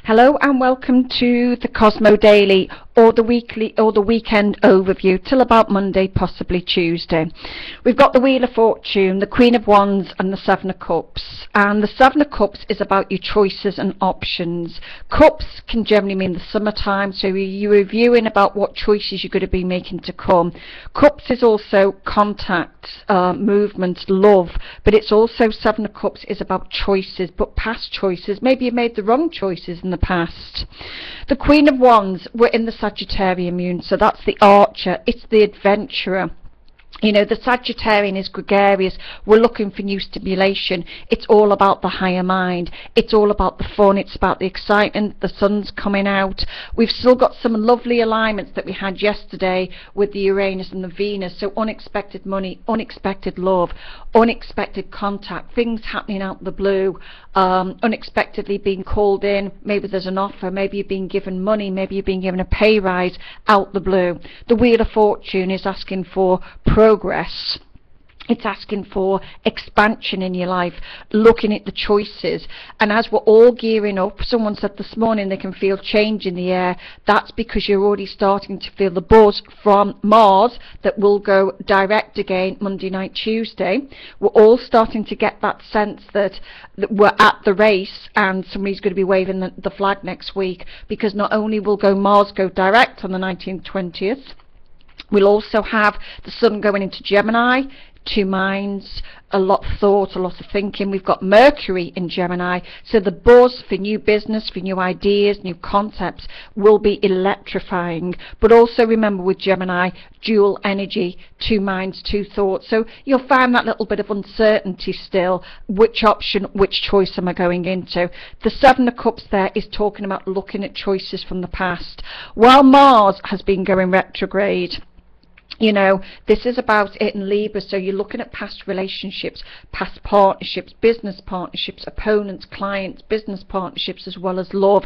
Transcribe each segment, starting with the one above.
Hello and welcome to the Cosmo Daily, or the weekly or the weekend overview till about Monday, possibly Tuesday. We've got the Wheel of Fortune, the Queen of Wands and the Seven of Cups. And the Seven of Cups is about your choices and options. Cups can generally mean the summertime, so you're reviewing about what choices you're going to be making to come. Cups is also contact, movement, love, but it's also Seven of Cups is about choices, but past choices. Maybe you made the wrong choices in the past. The Queen of Wands, we're in the Sagittarian moon, so that's the archer, it's the adventurer. You know, the Sagittarian is gregarious. We're looking for new stimulation. It's all about the higher mind. It's all about the fun. It's about the excitement. The sun's coming out. We've still got some lovely alignments that we had yesterday with the Uranus and the Venus. So unexpected money, unexpected love, unexpected contact, things happening out of the blue, unexpectedly being called in. Maybe there's an offer. Maybe you're being given money. Maybe you're being given a pay rise out the blue. The Wheel of Fortune is asking for progress. It's asking for expansion in your life, looking at the choices. And as we're all gearing up, someone said this morning they can feel change in the air. That's because you're already starting to feel the buzz from Mars that will go direct again Monday night, Tuesday. We're all starting to get that sense that we're at the race and somebody's going to be waving the flag next week, because not only will Mars go direct on the 19th, 20th, we'll also have the sun going into Gemini, two minds, a lot of thought, a lot of thinking. We've got Mercury in Gemini, so the buzz for new business, for new ideas, new concepts will be electrifying. But also remember, with Gemini, dual energy, two minds, two thoughts. So you'll find that little bit of uncertainty still. Which option, which choice am I going into? The Seven of Cups there is talking about looking at choices from the past. While Mars has been going retrograde, you know, this is about it in Libra, so you're looking at past relationships, past partnerships, business partnerships, opponents, clients, business partnerships, as well as love.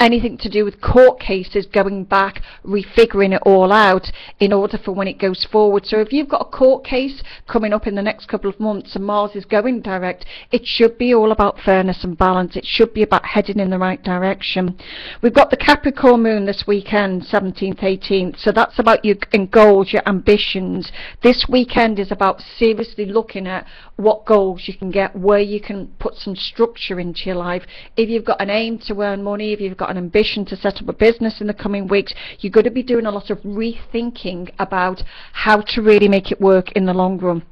Anything to do with court cases, going back, refiguring it all out in order for when it goes forward. So if you've got a court case coming up in the next couple of months and Mars is going direct, it should be all about fairness and balance. It should be about heading in the right direction. We've got the Capricorn moon this weekend, 17th, 18th, so that's about your goals, your ambitions. This weekend is about seriously looking at what goals you can get, where you can put some structure into your life. If you've got an aim to earn money, if you've got an ambition to set up a business in the coming weeks, you're going to be doing a lot of rethinking about how to really make it work in the long run.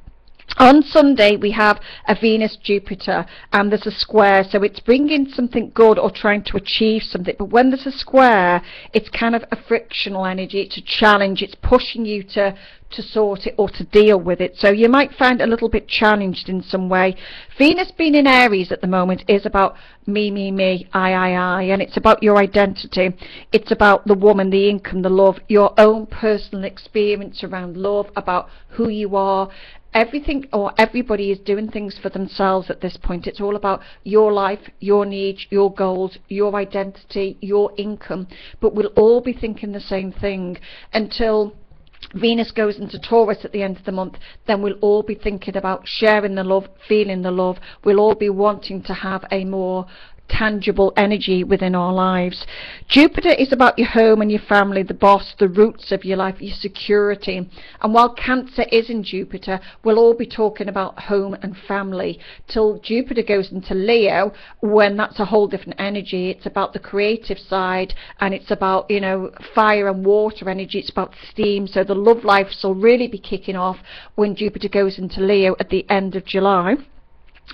On Sunday we have a Venus-Jupiter and there's a square, so it's bringing something good or trying to achieve something. But when there's a square, it's kind of a frictional energy, it's a challenge, it's pushing you to sort it or to deal with it. So you might find a little bit challenged in some way. Venus being in Aries at the moment is about me, I, and it's about your identity. It's about the woman, the income, the love, your own personal experience around love, about who you are. Everything or everybody is doing things for themselves at this point. It's all about your life, your needs, your goals, your identity, your income. But we'll all be thinking the same thing until Venus goes into Taurus at the end of the month. Then we'll all be thinking about sharing the love, feeling the love. We'll all be wanting to have a more tangible energy within our lives. Jupiter is about your home and your family, the boss, the roots of your life, your security. And while Cancer is in Jupiter, we'll all be talking about home and family till Jupiter goes into Leo, when that's a whole different energy. It's about the creative side, and it's about, you know, fire and water energy. It's about steam. So the love life will really be kicking off when Jupiter goes into Leo at the end of July.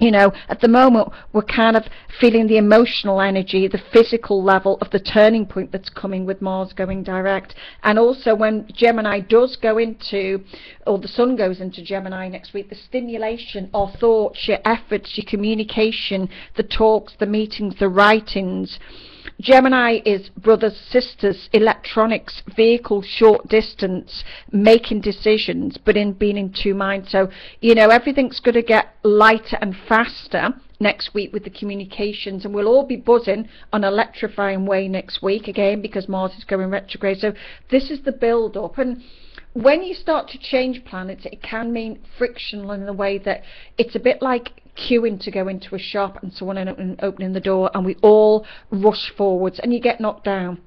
You know, at the moment we're kind of feeling the emotional energy, the physical level of the turning point that's coming with Mars going direct. And also when Gemini does go into, or the sun goes into Gemini next week, the stimulation of thoughts, your efforts, your communication, the talks, the meetings, the writings. Gemini is brothers, sisters, electronics, vehicles, short distance, making decisions, but in being in two minds. So, you know, everything's going to get lighter and faster next week with the communications, and we'll all be buzzing on an electrifying way next week again because Mars is going retrograde. So this is the build up, and when you start to change planets, it can mean frictional in the way that it's a bit like queuing to go into a shop and someone opening the door, and we all rush forwards and you get knocked down.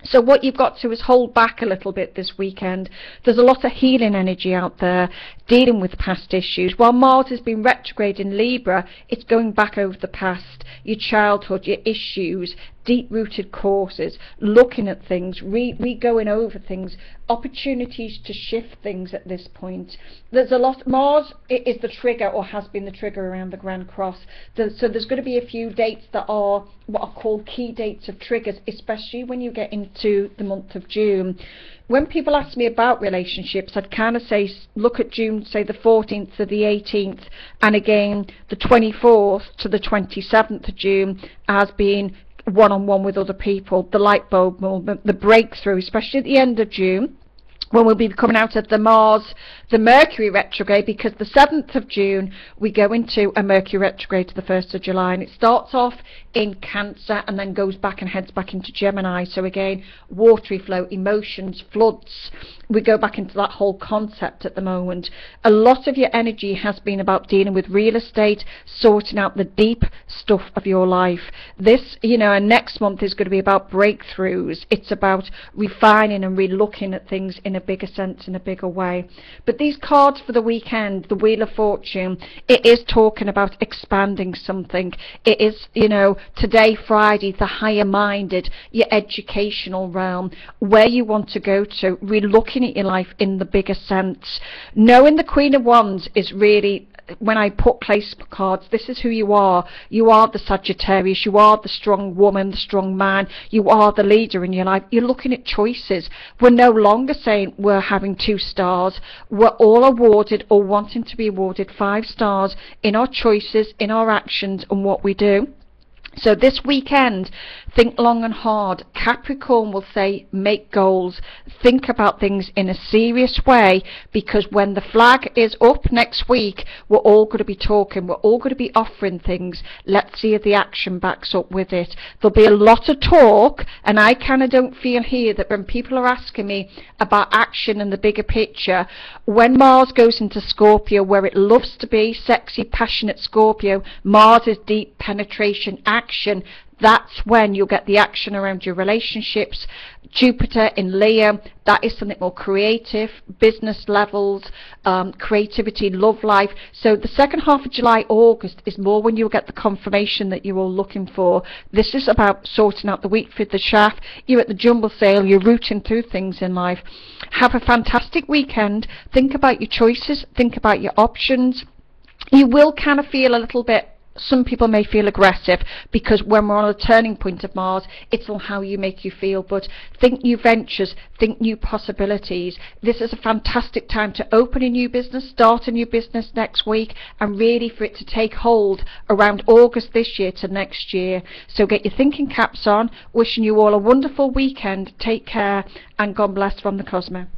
So what you've got to is hold back a little bit this weekend. There's a lot of healing energy out there, dealing with past issues. While Mars has been retrograde in Libra, it's going back over the past, your childhood, your issues, deep-rooted causes, looking at things, going over things, opportunities to shift things at this point. There's a lot. Mars is the trigger, or has been the trigger around the Grand Cross. So there's going to be a few dates that are what are called key dates of triggers, especially when you get into the month of June. When people ask me about relationships, I'd kind of say look at June, say the 14th to the 18th, and again the 24th to the 27th of June as being one-on-one with other people, the light bulb moment, the breakthrough, especially at the end of June, when we'll be coming out of the Mercury retrograde, because the 7th of June we go into a Mercury retrograde to the 1st of July, and it starts off in Cancer and then goes back and heads back into Gemini. So again, watery flow, emotions, floods, we go back into that whole concept at the moment. A lot of your energy has been about dealing with real estate, sorting out the deep stuff of your life. This, and next month is going to be about breakthroughs. It's about refining and re-looking at things in a bigger sense, in a bigger way. But these cards for the weekend, the Wheel of Fortune, it is talking about expanding something. It is, today, Friday, the higher minded, your educational realm, where you want to go to, re-looking at your life in the bigger sense. Knowing the Queen of Wands is really, when I put place cards, this is who you are. You are the Sagittarius, you are the strong woman, the strong man, you are the leader in your life. You're looking at choices. We're no longer saying we're having 2 stars. We're all awarded, or wanting to be awarded, 5 stars in our choices, in our actions, and what we do. So this weekend, think long and hard. Capricorn will say make goals, think about things in a serious way, because when the flag is up next week, we're all going to be talking, we're all going to be offering things. Let's see if the action backs up with it. There'll be a lot of talk, and I kind of don't feel here that when people are asking me about action and the bigger picture, when Mars goes into Scorpio, where it loves to be, sexy, passionate Scorpio, Mars is deep penetration, action. That's when you'll get the action around your relationships. Jupiter in Leo, that is something more creative, business levels, creativity, love life. So the second half of July, August is more when you'll get the confirmation that you're all looking for. This is about sorting out the wheat for the chaff. You're at the jumble sale, you're rooting through things in life. Have a fantastic weekend. Think about your choices, think about your options. You will kind of feel a little bit, some people may feel aggressive, because when we're on a turning point of Mars, it's on how you make you feel. But think new ventures, think new possibilities. This is a fantastic time to open a new business, start a new business next week, and really for it to take hold around August this year to next year. So get your thinking caps on. Wishing you all a wonderful weekend. Take care, and God bless from the Cosmo.